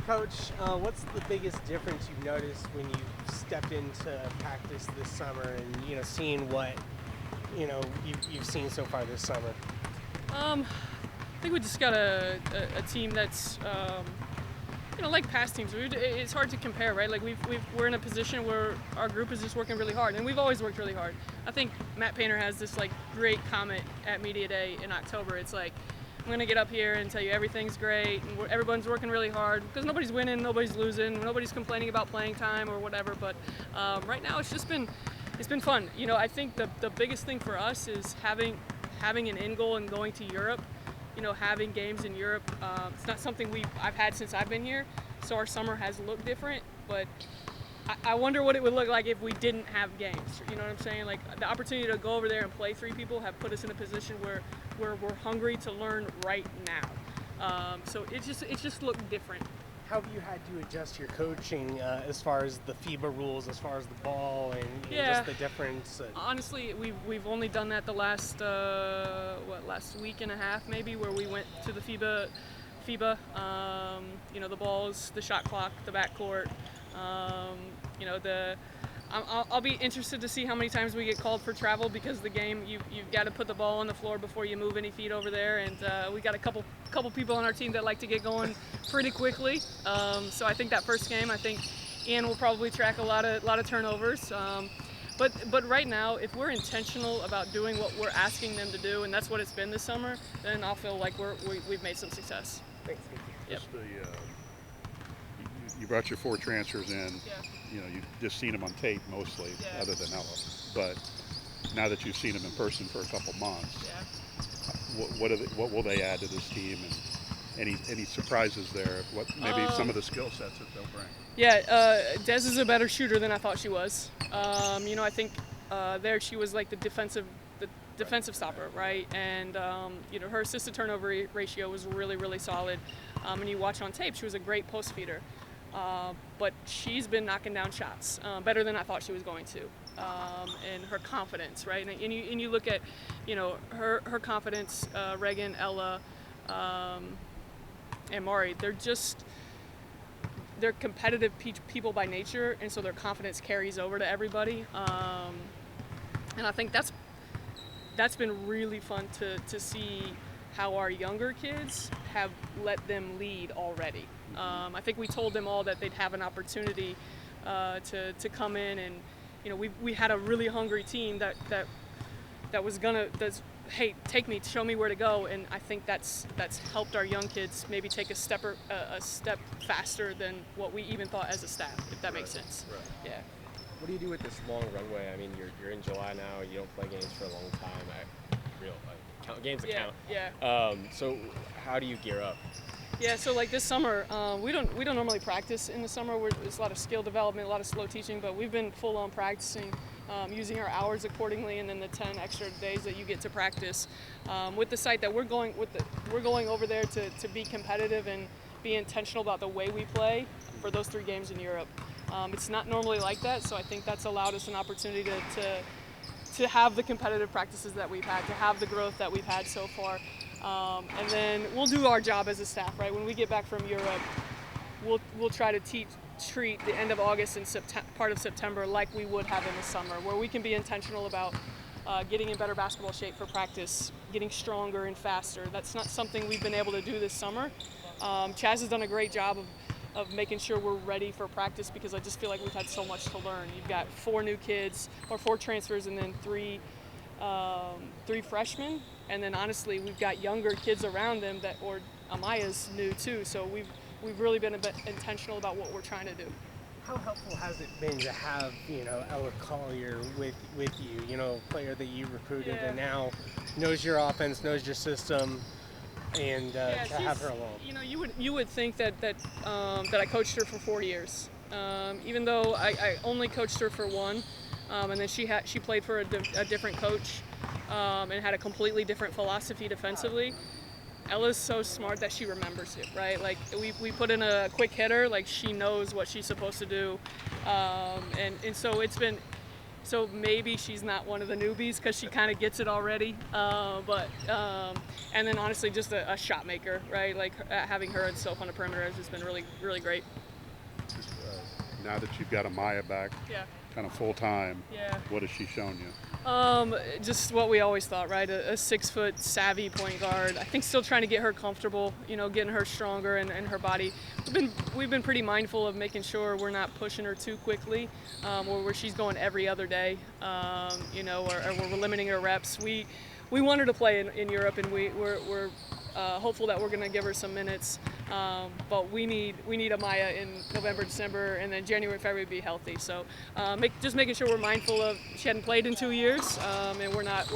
Coach, what's the biggest difference you've noticed when you stepped into practice this summer and seeing what you've seen so far this summer? I think we just got a team that's like past teams. It's hard to compare, right? Like we're in a position where our group is just working really hard, and we've always worked really hard. I think Matt Painter has this like great comment at Media Day in October. It's like, I'm going to get up here and tell you everything's great and everyone's working really hard, because nobody's winning, nobody's losing, nobody's complaining about playing time or whatever. But right now it's been fun. I think the biggest thing for us is having an end goal and going to Europe. Having games in Europe, it's not something I've had since I've been here, so our summer has looked different, but I wonder what it would look like if we didn't have games. You know what I'm saying? Like, the opportunity to go over there and play 3 people have put us in a position where we're hungry to learn right now. So it just looked different. How have you had to adjust your coaching as far as the FIBA rules, as far as the ball, and just the difference? Honestly, we've only done that the last week and a half maybe, where we went to the FIBA. The balls, the shot clock, the backcourt. I'll be interested to see how many times we get called for travel, because the game you've got to put the ball on the floor before you move any feet over there, and we got a couple people on our team that like to get going pretty quickly. So I think that first game, I think Ian will probably track a lot of turnovers. But right now, if we're intentional about doing what we're asking them to do, and that's what it's been this summer, then I'll feel like we've made some success. Thanks. Yep. You brought your 4 transfers in. Yeah. You've just seen them on tape mostly, Yeah. other than Ella. But now that you've seen them in person for a couple months, what will they add to this team, and any surprises there? What maybe some of the skill sets that they'll bring? Yeah, Des is a better shooter than I thought she was. I think there she was like the defensive stopper, right? And her assist to turnover ratio was really, really solid. And you watch on tape, she was a great post feeder. But she's been knocking down shots better than I thought she was going to. And her confidence, right? And you look at, her confidence, Reagan, Ella, and Mari, they're competitive people by nature, and so their confidence carries over to everybody. And I think that's been really fun to see how our younger kids have let them lead already. I think we told them all that they'd have an opportunity to come in, and we had a really hungry team that's hey, take me, show me where to go, and I think that's helped our young kids maybe take a step faster than what we even thought as a staff, if that makes sense. Right. Yeah. What do you do with this long runway? I mean, you're in July now. You don't play games for a long time. Games that count. Yeah. So how do you gear up? Yeah, so like this summer, we don't normally practice in the summer. It's a lot of skill development, a lot of slow teaching, but we've been full on practicing, using our hours accordingly, and then the 10 extra days that you get to practice. With the site that we're going over there to be competitive and be intentional about the way we play for those 3 games in Europe. It's not normally like that, so I think that's allowed us an opportunity to have the competitive practices that we've had, to have the growth that we've had so far. And then we'll do our job as a staff, right? When we get back from Europe, we'll try to treat the end of August and part of September like we would have in the summer, where we can be intentional about getting in better basketball shape for practice, getting stronger and faster. That's not something we've been able to do this summer. Chaz has done a great job of making sure we're ready for practice, because I just feel like we've had so much to learn. You've got 4 new kids, or 4 transfers, and then 3 freshmen, and then honestly we've got younger kids around them or Amaya's new too, so we've really been a bit intentional about what we're trying to do. How helpful has it been to have Ella Collier with you, a player that you recruited and now knows your offense, knows your system, and to have her along? You would think that I coached her for 4 years, even though I only coached her for 1. And then she played for a different coach and had a completely different philosophy defensively. Ella's so smart that she remembers it, right? Like we put in a quick hitter, like she knows what she's supposed to do, and so it's been so maybe she's not one of the newbies because she kind of gets it already. And then honestly, just a shot maker, right? Like having her itself on the perimeter has just been really, really great. Now that you've got Amaya back, kind of full time, what has she shown you? Just what we always thought, right? A 6-foot savvy point guard. I think still trying to get her comfortable, getting her stronger and her body. We've been pretty mindful of making sure we're not pushing her too quickly, or where she's going every other day, or we're limiting her reps. We want her to play in Europe, and we're hopeful that we're going to give her some minutes. But we need Amaya in November, December, and then January, February be healthy. So just making sure we're mindful of she hadn't played in 2 years, and we're not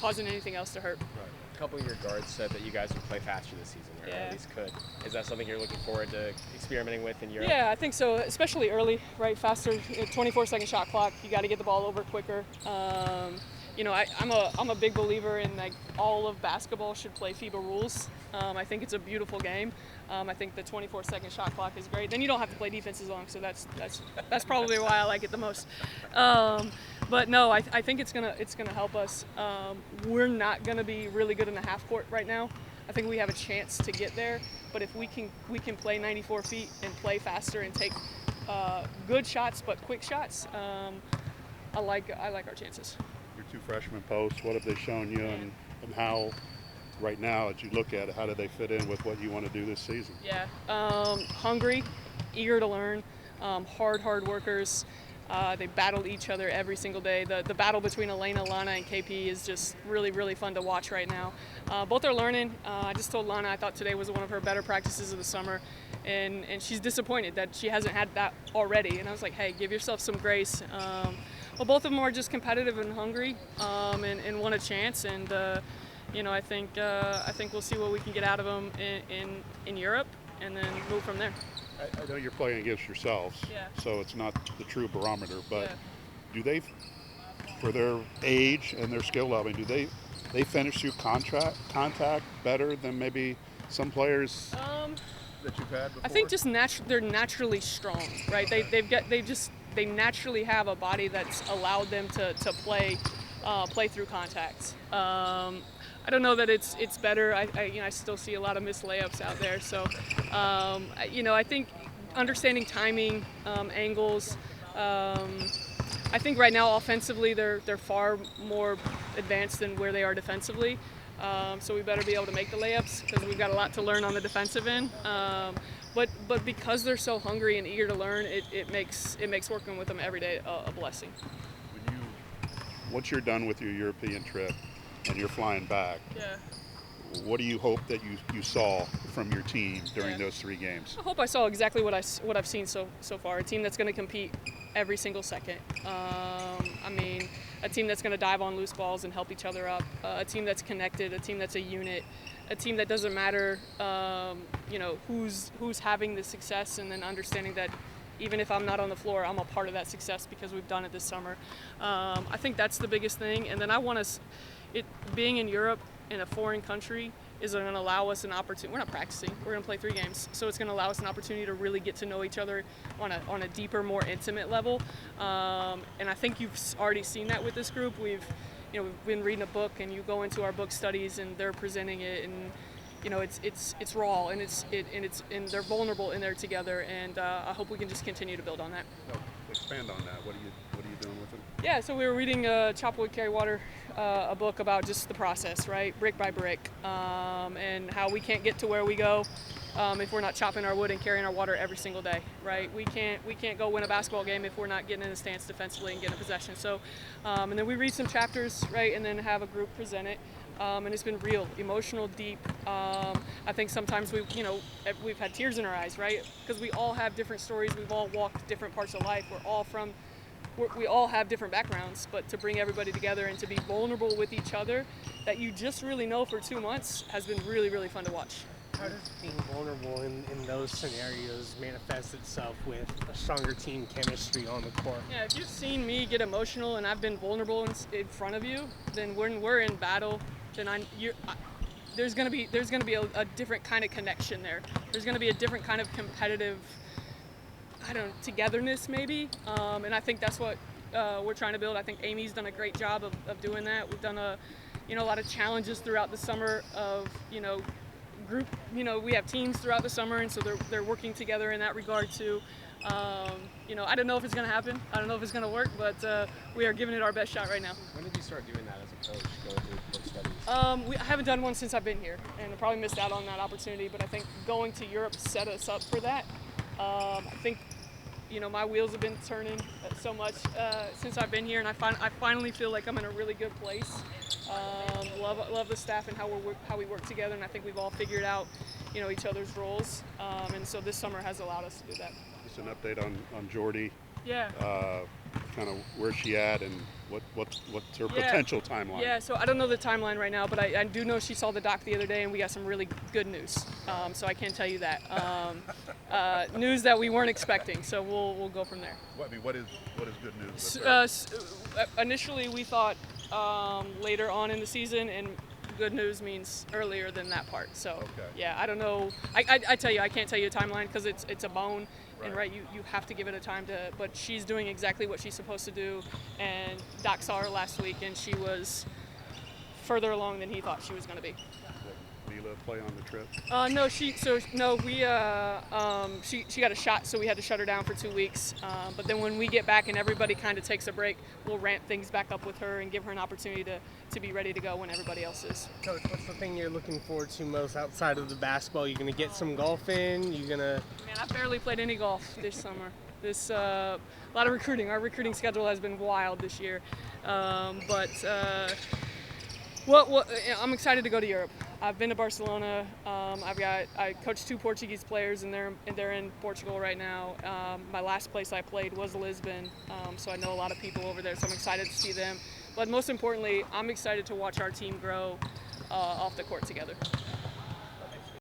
causing anything else to hurt. Right. A couple of your guards said that you guys would play faster this season, or at least could. Is that something you're looking forward to experimenting with in Europe? Yeah, I think so, especially early, right? Faster, 24-second shot clock. You got to get the ball over quicker. I'm a big believer in like all of basketball should play FIBA rules. I think it's a beautiful game. I think the 24-second shot clock is great. Then you don't have to play defense as long, so that's probably why I like it the most. But no, I think it's gonna help us. We're not gonna be really good in the half court right now. I think we have a chance to get there, but if we can play 94 feet and play faster and take good shots but quick shots, I like our chances. Your 2 freshman posts, what have they shown you, and how, right now, as you look at it, how do they fit in with what you want to do this season? Yeah, hungry, eager to learn, hard workers. They battle each other every single day. The battle between Elena, Lana, and KP is just really, really fun to watch right now. Both are learning. I just told Lana I thought today was one of her better practices of the summer, and she's disappointed that she hasn't had that already. And I was like, hey, give yourself some grace. Well, both of them are just competitive and hungry, and want a chance. And I think we'll see what we can get out of them in Europe, and then move from there. I know you're playing against yourselves, so it's not the true barometer, but do they, for their age and their skill level, do they finish through contact better than maybe some players that you've had before? I think just they're naturally strong, right? They naturally have a body that's allowed them to play through contact. I don't know that it's better. I still see a lot of missed layups out there. So, I think understanding timing, angles. I think right now offensively they're far more advanced than where they are defensively. So we better be able to make the layups because we've got a lot to learn on the defensive end. But because they're so hungry and eager to learn, it makes working with them every day a blessing. Once you're done with your European trip and you're flying back, what do you hope that you saw from your team during those 3 games? I hope I saw exactly what I've seen so far. A team that's going to compete every single second. A team that's going to dive on loose balls and help each other up. A team that's connected. A team that's a unit. A team that doesn't matter, who's having the success, and then understanding that even if I'm not on the floor, I'm a part of that success because we've done it this summer. I think that's the biggest thing. And then I want us, being in Europe in a foreign country is going to allow us an opportunity. We're not practicing. We're going to play 3 games. So it's going to allow us an opportunity to really get to know each other on a deeper, more intimate level. And I think you've already seen that with this group. We've been reading a book, and you go into our book studies, and they're presenting it, and it's raw, and and they're vulnerable in there together, and I hope we can just continue to build on that. Expand on that. What are you doing with them? Yeah, so we were reading Chop Wood, Carry Water, a book about just the process, right, brick by brick, and how we can't get to where we go if we're not chopping our wood and carrying our water every single day, right? We can't go win a basketball game if we're not getting in a stance defensively and getting a possession. So, and then we read some chapters, right, and then have a group present it. And it's been real, emotional, deep. I think sometimes we've had tears in our eyes, right? Because we all have different stories. We've all walked different parts of life. We all have different backgrounds, but to bring everybody together and to be vulnerable with each other that you just really know for 2 months has been really, really fun to watch. How does being vulnerable in those scenarios manifest itself with a stronger team chemistry on the court? Yeah, if you've seen me get emotional and I've been vulnerable in front of you, then when we're in battle, then there's gonna be a different kind of connection there. There's gonna be a different kind of competitive, togetherness maybe, and I think that's what we're trying to build. I think Amy's done a great job of doing that. We've done a lot of challenges throughout the summer of, group, we have teams throughout the summer, and so they're working together in that regard too. I don't know if it's going to happen. I don't know if it's going to work, but we are giving it our best shot right now. When did you start doing that as a coach, going through work studies? I haven't done one since I've been here, and I probably missed out on that opportunity, but I think going to Europe set us up for that. I think, my wheels have been turning so much since I've been here, and I finally feel like I'm in a really good place. Love the staff and how we work together, and I think we've all figured out, each other's roles, and so this summer has allowed us to do that. Just an update on Jordy. Yeah. Kind of where's she at, and what's her potential timeline? Yeah, so I don't know the timeline right now, but I do know she saw the doc the other day, and we got some really good news. So I can tell you that news that we weren't expecting. So we'll go from there. What is good news? With her? Initially, we thought later on in the season, and good news means earlier than that part. So okay. Yeah, I don't know. I tell you, I can't tell you a timeline because it's a bone. Right. And you have to give it a time but she's doing exactly what she's supposed to do, and Doc saw her last week, and she was further along than he thought she was going to be. Did Mila play on the trip? She got a shot, so we had to shut her down for 2 weeks. But then when we get back and everybody kind of takes a break, we'll ramp things back up with her and give her an opportunity to be ready to go when everybody else is. Coach, what's the thing you're looking forward to most outside of the basketball? You gonna get some golf in? Man, I barely played any golf this summer. A lot of recruiting. Our recruiting schedule has been wild this year, I'm excited to go to Europe. I've been to Barcelona. I coached 2 Portuguese players, and they're in Portugal right now. My last place I played was Lisbon, so I know a lot of people over there. So I'm excited to see them. But most importantly, I'm excited to watch our team grow off the court together.